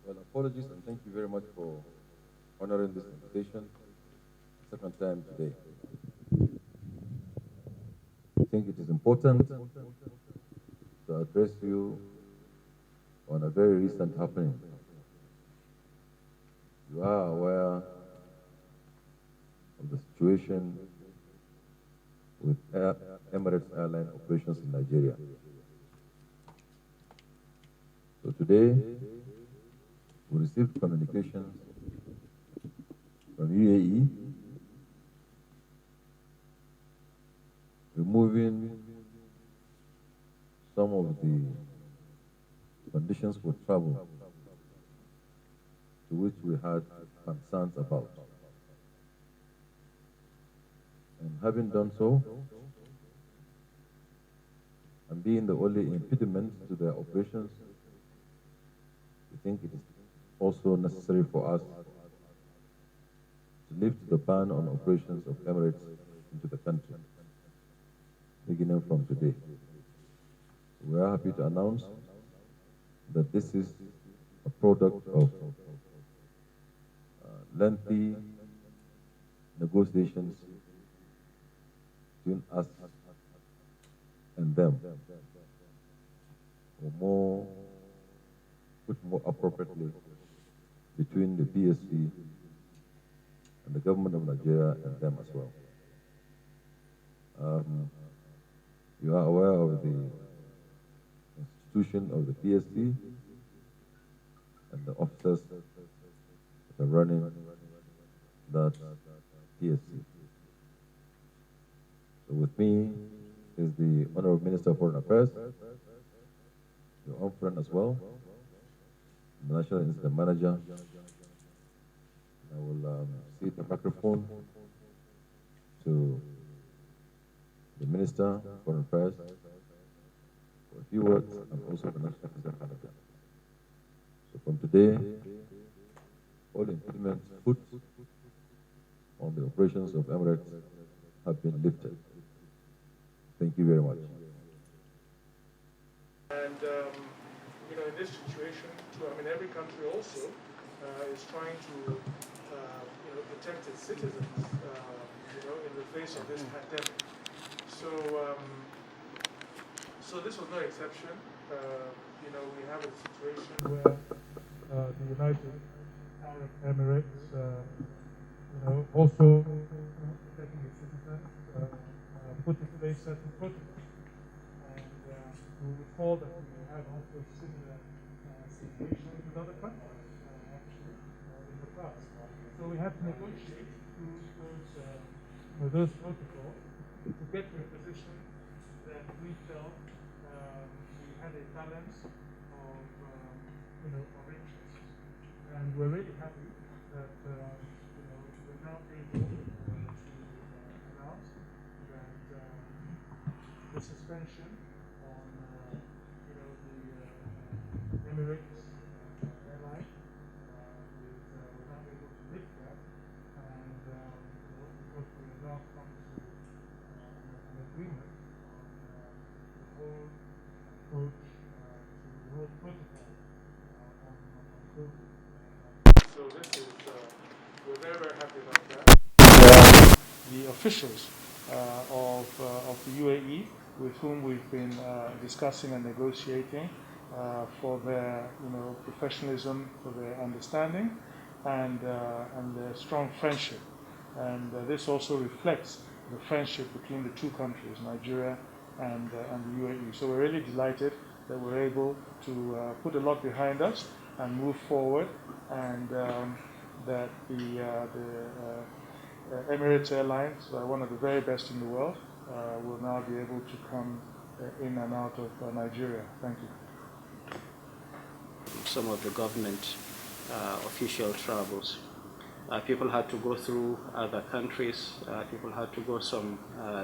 Well, apologies and thank you very much for honoring this invitation. Second time today. I think it is important to address you on a very recent happening. You are aware of the situation with Emirates Airline operations in Nigeria. So today, we received communications from UAE removing some of the conditions for travel to which we had concerns about. And having done so, and being the only impediment to their operations, we think it is also necessary for us to lift the ban on operations of Emirates into the country, beginning from today. We are happy to announce that this is a product of lengthy negotiations between us and them, or put more appropriately, between the PSC and the government of Nigeria and them as well. You are aware of the institution of the PSC and the officers that are running that PSC. So with me is the Honorable Minister of Foreign Affairs, your own friend as well, the National Incident Manager. I will cede the microphone to the Minister of Foreign Affairs for a few words, and also the National Incident Manager. So from today, all impediments put on the operations of Emirates have been lifted. Thank you very much. And in this situation, every country also is trying to protect its citizens, in the face of this pandemic. So this was no exception. We have a situation where the United Arab Emirates, also protecting its citizens, put in place certain protocols. And we recall that we have also similar situations with other countries, actually, in the past. So we had to negotiate those protocols to get to a position that we felt we had a balance of interests. And we're really happy that we're now able to announce that the suspension on the Emirates Airline we're now able to lift that, and because we have now come to an agreement on the whole approach to the whole protocol on COVID. So this is we're very, very happy about that. The officials of the UAE, with whom we've been discussing and negotiating for their professionalism, for their understanding, and their strong friendship. And this also reflects the friendship between the two countries, Nigeria and the UAE. So we're really delighted that we're able to put a lot behind us and move forward, and that the Emirates Airlines, one of the very best in the world, will now be able to come in and out of Nigeria. Thank you. Some of the government official travels. People had to go through other countries. People had to go some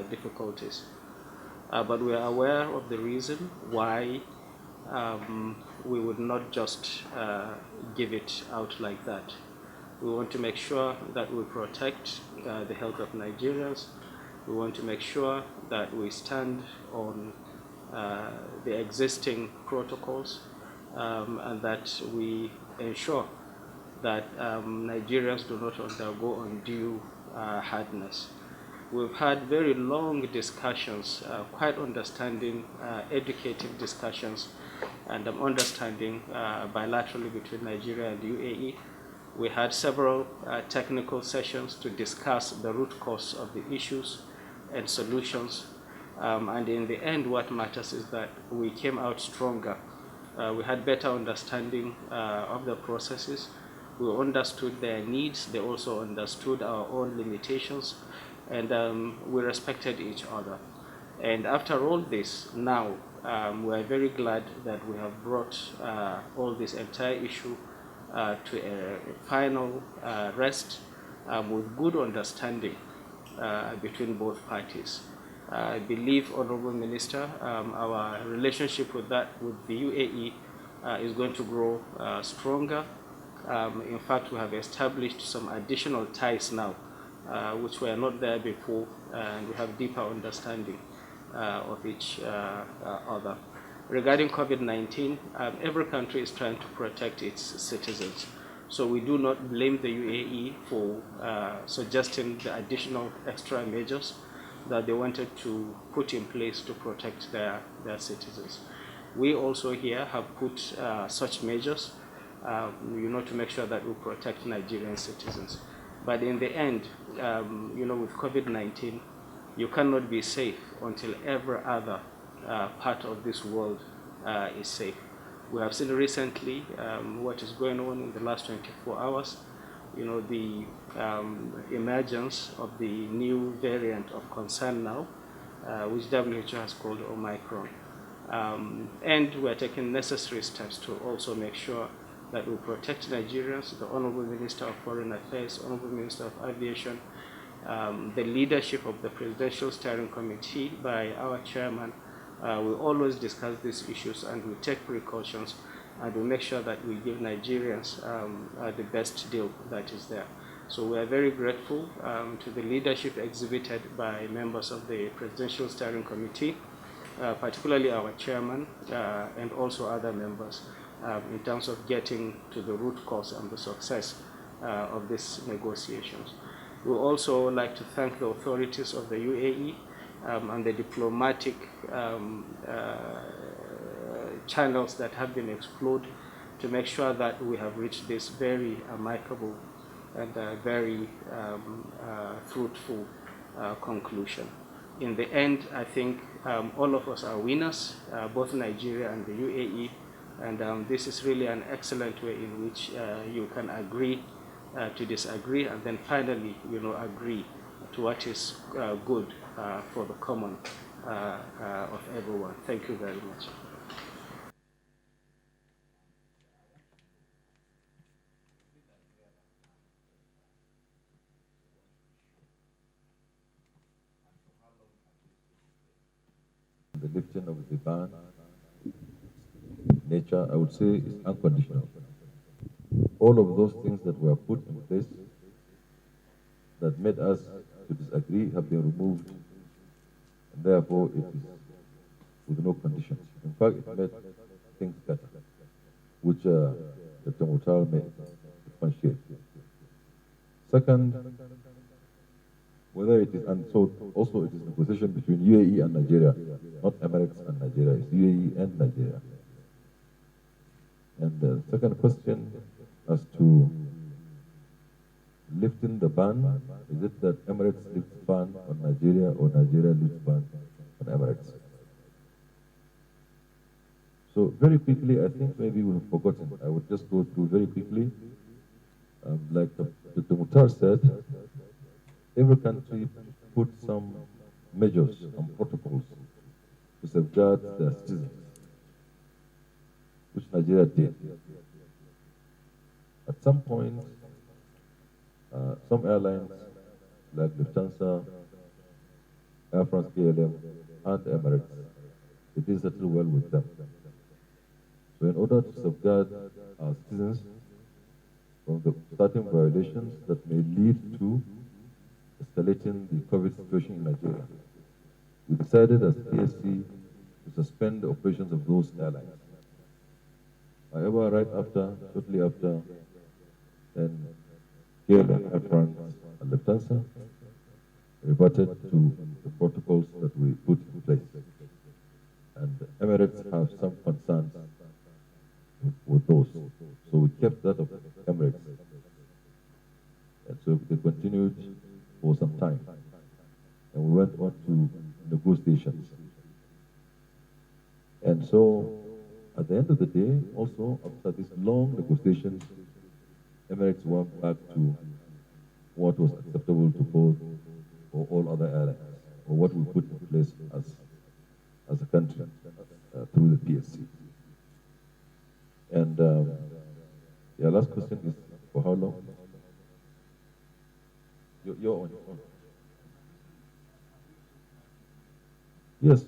difficulties. But we are aware of the reason why we would not just give it out like that. We want to make sure that we protect the health of Nigerians. We want to make sure that we stand on the existing protocols and that we ensure that Nigerians do not undergo undue hardness. We've had very long discussions, quite understanding, educative discussions, and understanding bilaterally between Nigeria and UAE. We had several technical sessions to discuss the root cause of the issues and solutions. And in the end, what matters is that we came out stronger. We had better understanding of the processes. We understood their needs. They also understood our own limitations. And we respected each other. And after all this, now we are very glad that we have brought all this entire issue to a final rest with good understanding between both parties. I believe, Honorable Minister, our relationship with the UAE is going to grow stronger. In fact, we have established some additional ties now, which were not there before, and we have deeper understanding of each other. Regarding COVID-19, every country is trying to protect its citizens. So we do not blame the UAE for suggesting the additional extra measures that they wanted to put in place to protect their citizens. We also here have put such measures, to make sure that we protect Nigerian citizens. But in the end, with COVID-19, you cannot be safe until every other part of this world is safe. We have seen recently what is going on in the last 24 hours. The emergence of the new variant of concern now, which WHO has called Omicron. And we are taking necessary steps to also make sure that we protect Nigerians. The Honorable Minister of Foreign Affairs, Honorable Minister of Aviation, the leadership of the Presidential Steering Committee by our chairman, we always discuss these issues and we take precautions and we make sure that we give Nigerians the best deal that is there. So we are very grateful to the leadership exhibited by members of the Presidential Steering Committee, particularly our chairman and also other members, in terms of getting to the root cause and the success of these negotiations. We also like to thank the authorities of the UAE and the diplomatic channels that have been explored to make sure that we have reached this very amicable and very fruitful conclusion. In the end, I think all of us are winners, both Nigeria and the UAE, and this is really an excellent way in which you can agree to disagree and then finally, agree to what is good for the common of everyone. Thank you very much. The lifting of the ban, nature, I would say, is unconditional. All of those things that were put in place that made us to disagree have been removed, and therefore it is with no conditions. In fact, it made things better, which Dr. Muktar may appreciate. Second, whether it is, and so also it is a position between UAE and Nigeria, not Emirates and Nigeria, it's UAE and Nigeria. And the second question as to lifting the ban, is it that Emirates lifts ban on Nigeria or Nigeria lifts ban on Emirates? So very quickly, I think maybe we have forgotten. I would just go through very quickly. Like Dr. Muktar said, every country put some measures and protocols to safeguard their citizens, which Nigeria did. At some point, some airlines like Lufthansa, Air France KLM, and Emirates, it didn't settle well with them. So in order to safeguard our citizens from the certain violations that may lead to escalating the COVID situation in Nigeria, we decided as PSC to suspend the operations of those airlines. However, shortly after, then KLM, Air France, and Lufthansa reverted to the protocols that we put in place. And Emirates have some concerns with those. So we kept that of Emirates. And so they continued for some time. And we went on to negotiations. And so at the end of the day, also after these long negotiations, Emirates went back to what was acceptable to both or all other airlines, or what we put in place as a country through the PSC. And your last question is for how long? You're on your own. Yes.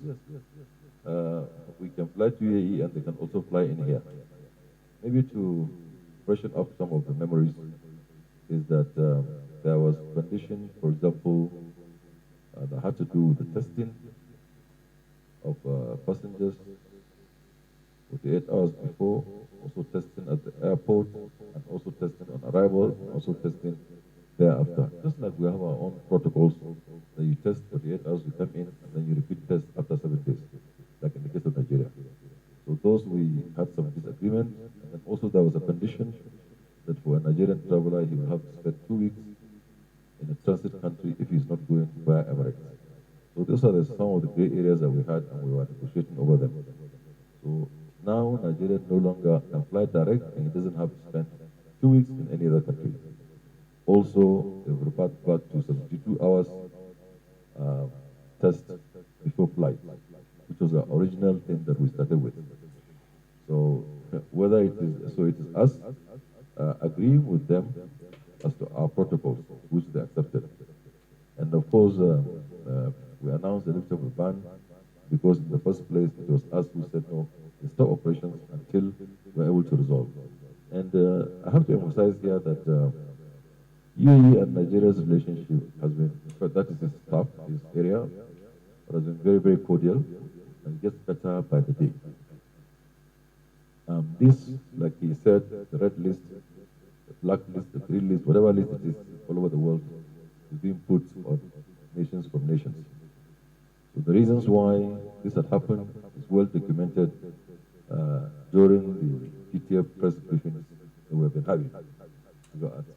We can fly to UAE and they can also fly in here. Maybe to freshen up some of the memories is that there was condition, for example, that had to do with the testing of passengers 48 hours before, also testing at the airport, and also testing on arrival, and also testing thereafter. Just like we have our own protocols, that you test 48 hours, you come in, and then you repeat test after 7 days, like in the case of Nigeria. So those we had some disagreement, and also there was a condition that for a Nigerian traveler, he will have to spend 2 weeks in a transit country if he's not going via Emirates. So those are some of the gray areas that we had, and we were negotiating over them. So now Nigeria no longer can fly direct, and he doesn't have to spend 2 weeks in any other country. Also, they've referred back to 72 hours test before flight, which was the original thing that we started with. So whether it is us agreeing with them as to our protocols, which they accepted. And of course, we announced the lift of the ban because in the first place, it was us who said, no, stop operations until we're able to resolve. And I have to emphasize here that UAE and Nigeria's relationship has been, that is his staff, his area, but has been very, very cordial and gets better by the day. This, like he said, the red list, the black list, the green list, whatever list it is all over the world, is being put on nations from nations. So the reasons why this had happened is well documented during the PTF press briefings that we have been having.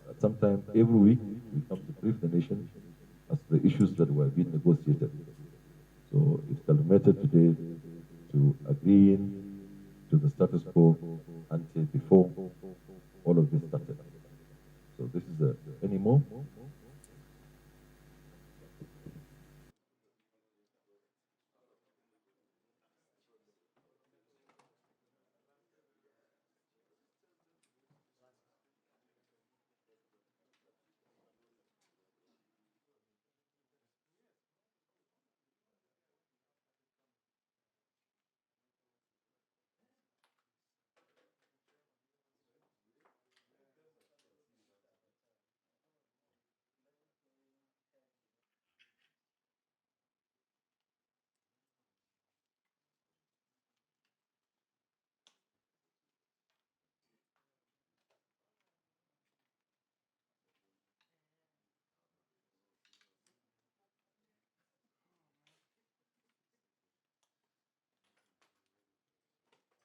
At some time, every week, we come to brief the nation as to the issues that were being negotiated. So it culminated today to agreeing to the status quo until before